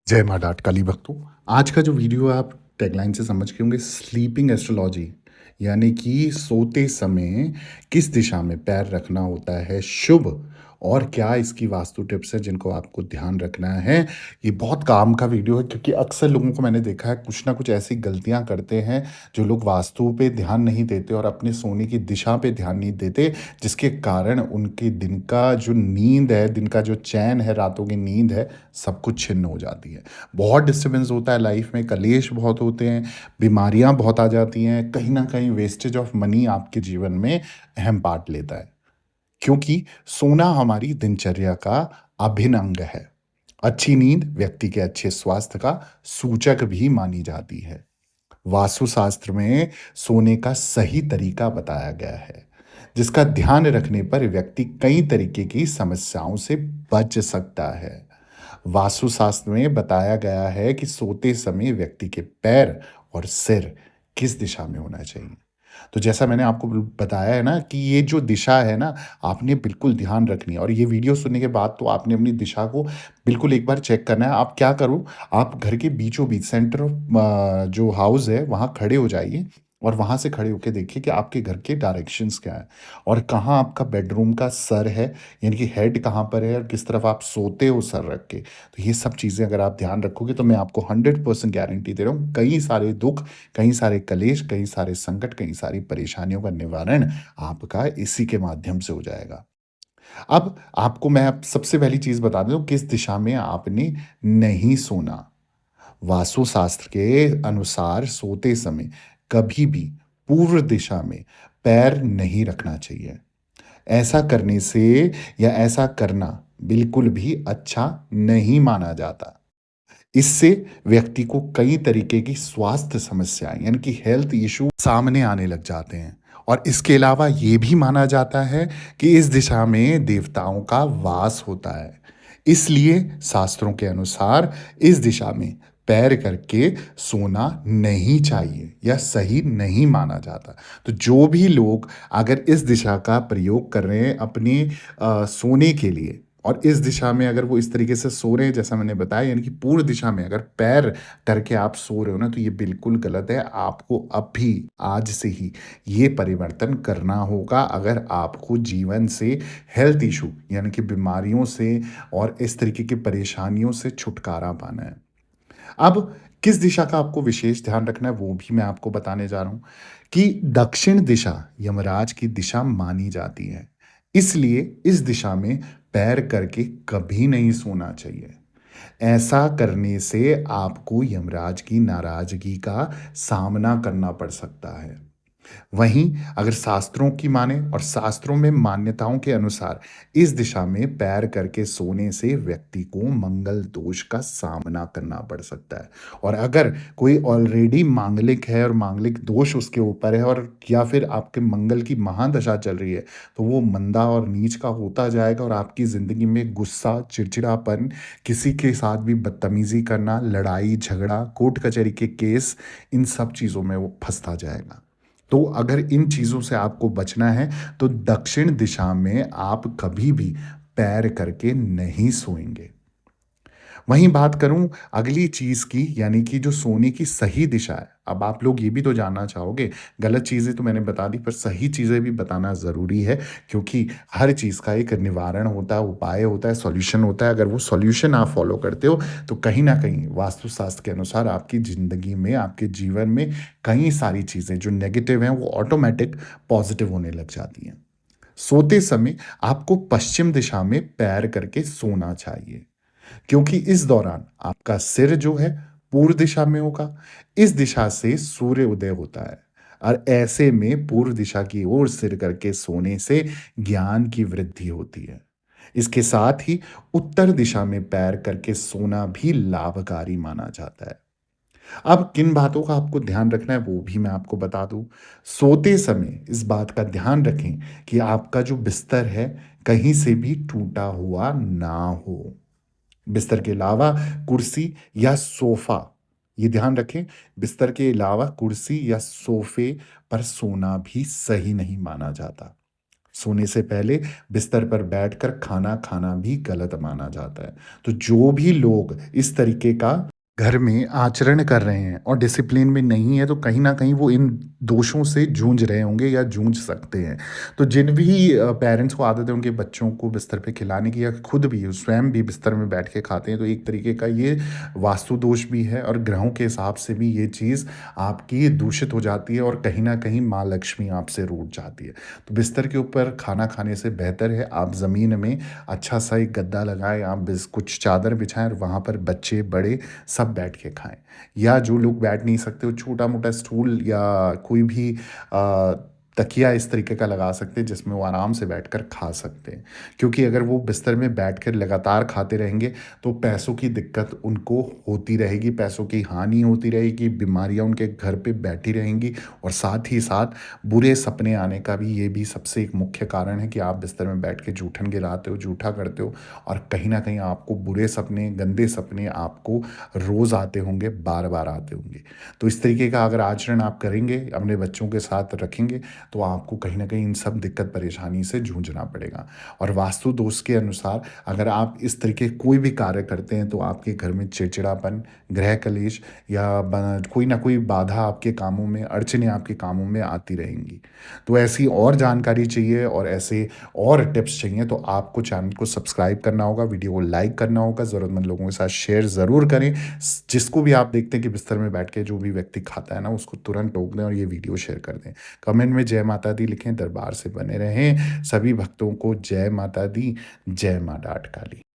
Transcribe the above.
जय माँ डाट काली भक्तों। आज का जो वीडियो है आप टैगलाइन से समझ के होंगे, स्लीपिंग एस्ट्रोलॉजी, यानी कि सोते समय किस दिशा में पैर रखना होता है शुभ, और क्या इसकी वास्तु टिप्स हैं जिनको आपको ध्यान रखना है। ये बहुत काम का वीडियो है क्योंकि अक्सर लोगों को मैंने देखा है कुछ ना कुछ ऐसी गलतियां करते हैं जो लोग वास्तु पे ध्यान नहीं देते और अपने सोने की दिशा पे ध्यान नहीं देते, जिसके कारण उनके दिन का जो नींद है, दिन का जो चैन है, रातों की नींद है, सब कुछ छिन्न हो जाती है। बहुत डिस्टर्बेंस होता है लाइफ में, कलेश बहुत होते हैं, बीमारियां बहुत आ जाती हैं, कहीं ना कहीं वेस्टेज ऑफ मनी आपके जीवन में अहम पार्ट लेता है, क्योंकि सोना हमारी दिनचर्या का अभिन्न अंग है। अच्छी नींद व्यक्ति के अच्छे स्वास्थ्य का सूचक भी मानी जाती है। वास्तुशास्त्र में सोने का सही तरीका बताया गया है, जिसका ध्यान रखने पर व्यक्ति कई तरीके की समस्याओं से बच सकता है। वास्तुशास्त्र में बताया गया है कि सोते समय व्यक्ति के पैर और सिर किस दिशा में होना चाहिए। तो जैसा मैंने आपको बताया है ना कि ये जो दिशा है ना, आपने बिल्कुल ध्यान रखनी है, और ये वीडियो सुनने के बाद तो आपने अपनी दिशा को बिल्कुल एक बार चेक करना है। आप क्या करो, आप घर के बीचों बीच सेंटर ऑफ जो हाउस है वहाँ खड़े हो जाइए, और वहाँ से खड़े होके देखिए कि आपके घर के डायरेक्शंस क्या है, और कहाँ आपका बेडरूम का सर है, यानी कि हेड कहाँ पर है, और किस तरफ आप सोते हो सर रख के। तो ये सब चीज़ें अगर आप ध्यान रखोगे तो मैं आपको 100% गारंटी दे रहा हूँ, कई सारे दुख, कई सारे कलेश, कई सारे संकट, कई सारी परेशानियों का निवारण आपका इसी के माध्यम से हो जाएगा। अब आपको मैं अब सबसे पहली चीज़ बता दूँ किस दिशा में आपने नहीं सोना। वास्तुशास्त्र के अनुसार सोते समय कभी भी पूर्व दिशा में पैर नहीं रखना चाहिए। ऐसा करने से या ऐसा करना बिल्कुल भी अच्छा नहीं माना जाता। इससे व्यक्ति को कई तरीके की स्वास्थ्य समस्याएं, यानी कि हेल्थ इशू सामने आने लग जाते हैं। और इसके अलावा ये भी माना जाता है कि इस दिशा में देवताओं का वास होता है। इसलिए शास्त्रों के अनुसार इस दिशा में पैर करके सोना नहीं चाहिए या सही नहीं माना जाता। तो जो भी लोग अगर इस दिशा का प्रयोग कर रहे हैं अपने सोने के लिए, और इस दिशा में अगर वो इस तरीके से सो रहे हैं जैसा मैंने बताया, यानी कि पूर्व दिशा में अगर पैर करके आप सो रहे हो ना, तो ये बिल्कुल गलत है। आपको अब भी आज से ही ये परिवर्तन करना होगा अगर आपको जीवन से हेल्थ इशू, यानी कि बीमारियों से और इस तरीके की परेशानियों से छुटकारा पाना है। अब किस दिशा का आपको विशेष ध्यान रखना है वो भी मैं आपको बताने जा रहा हूँ कि दक्षिण दिशा यमराज की दिशा मानी जाती है। इसलिए इस दिशा में पैर करके कभी नहीं सोना चाहिए। ऐसा करने से आपको यमराज की नाराजगी का सामना करना पड़ सकता है। वहीं अगर शास्त्रों की माने और शास्त्रों में मान्यताओं के अनुसार इस दिशा में पैर करके सोने से व्यक्ति को मंगल दोष का सामना करना पड़ सकता है। और अगर कोई ऑलरेडी मांगलिक है और मांगलिक दोष उसके ऊपर है, और या फिर आपके मंगल की महादशा चल रही है, तो वो मंदा और नीच का होता जाएगा और आपकी ज़िंदगी में गुस्सा, चिड़चिड़ापन, किसी के साथ भी बदतमीज़ी करना, लड़ाई झगड़ा, कोर्ट कचहरी के केस, इन सब चीज़ों में वो फंसता जाएगा। तो अगर इन चीज़ों से आपको बचना है तो दक्षिण दिशा में आप कभी भी पैर करके नहीं सोएंगे। वहीं बात करूं अगली चीज़ की, यानी कि जो सोने की सही दिशा है। अब आप लोग ये भी तो जानना चाहोगे, गलत चीज़ें तो मैंने बता दी पर सही चीज़ें भी बताना ज़रूरी है, क्योंकि हर चीज़ का एक निवारण होता है, उपाय होता है, सॉल्यूशन होता है। अगर वो सॉल्यूशन आप फॉलो करते हो तो कहीं न कहीं वास्तुशास्त्र के अनुसार आपकी ज़िंदगी में, आपके जीवन में कई सारी चीज़ें जो नेगेटिव हैं वो ऑटोमैटिक पॉज़िटिव होने लग जाती हैं। सोते समय आपको पश्चिम दिशा में पैर करके सोना चाहिए, क्योंकि इस दौरान आपका सिर जो है पूर्व दिशा में होगा। इस दिशा से सूर्य उदय होता है, और ऐसे में पूर्व दिशा की ओर सिर करके सोने से ज्ञान की वृद्धि होती है। इसके साथ ही उत्तर दिशा में पैर करके सोना भी लाभकारी माना जाता है। अब किन बातों का आपको ध्यान रखना है वो भी मैं आपको बता दूं। सोते समय इस बात का ध्यान रखें कि आपका जो बिस्तर है कहीं से भी टूटा हुआ ना हो। बिस्तर के अलावा कुर्सी या सोफा, ये ध्यान रखें, बिस्तर के अलावा कुर्सी या सोफे पर सोना भी सही नहीं माना जाता। सोने से पहले बिस्तर पर बैठकर खाना खाना भी गलत माना जाता है। तो जो भी लोग इस तरीके का घर में आचरण कर रहे हैं और डिसिप्लिन में नहीं है, तो कहीं न कहीं वो इन दोषों से जूझ रहे होंगे या जूझ सकते हैं। तो जिन भी पेरेंट्स को आदत है उनके बच्चों को बिस्तर पे खिलाने की या खुद भी स्वयं भी बिस्तर में बैठ के खाते हैं, तो एक तरीके का ये वास्तु दोष भी है और ग्रहों के हिसाब से भी ये चीज़ आपकी दूषित हो जाती है और कहीं न कहीं माँ लक्ष्मी आपसे रूठ जाती है। तो बिस्तर के ऊपर खाना खाने से बेहतर है आप ज़मीन में अच्छा-सा एक गद्दा लगाएँ, आप कुछ चादर बिछाएँ और वहाँ पर बच्चे, बड़े सब बैठ के खाएँ। या जो लोग बैठ नहीं सकते, वो छोटा-मोटा स्टूल या कोई भी तकिया इस तरीके का लगा सकते हैं जिसमें वो आराम से बैठकर खा सकते हैं। क्योंकि अगर वो बिस्तर में बैठकर लगातार खाते रहेंगे, तो पैसों की दिक्कत उनको होती रहेगी, पैसों की हानि होती रहेगी, बीमारियाँ उनके घर पे बैठी रहेंगी और साथ ही साथ बुरे सपने आने का भी ये भी सबसे एक मुख्य कारण है कि आप बिस्तर में बैठ के जूठन गिराते हो, जूठा करते हो और कहीं न कहीं आपको बुरे सपने, गंदे सपने आपको रोज़ आते होंगे, बार-बार आते होंगे। तो इस तरीके का अगर आचरण आप करेंगे, अपने बच्चों के साथ रखेंगे, तो आपको कहीं न कहीं इन सब दिक्कत परेशानी से जूझना पड़ेगा। और वास्तु दोष के अनुसार अगर आप इस तरीके कोई भी कार्य करते हैं, तो आपके घर में चिड़चिड़ापन, गृह कलेश या कोई ना कोई बाधा आपके कामों में, अड़चनें आपके कामों में आती रहेंगी। तो ऐसी और जानकारी चाहिए और ऐसे और टिप्स चाहिए, तो आपको चैनल को सब्सक्राइब करना होगा, वीडियो को लाइक करना होगा, ज़रूरतमंद लोगों के साथ शेयर ज़रूर करें। जिसको भी आप देखते हैं कि बिस्तर में बैठ के जो भी व्यक्ति खाता है ना, उसको तुरंत टोक दें और ये वीडियो शेयर कर दें। कमेंट में जय माता दी लिखें, दरबार से बने रहें। सभी भक्तों को जय माता दी, जय माँ डाठ काली।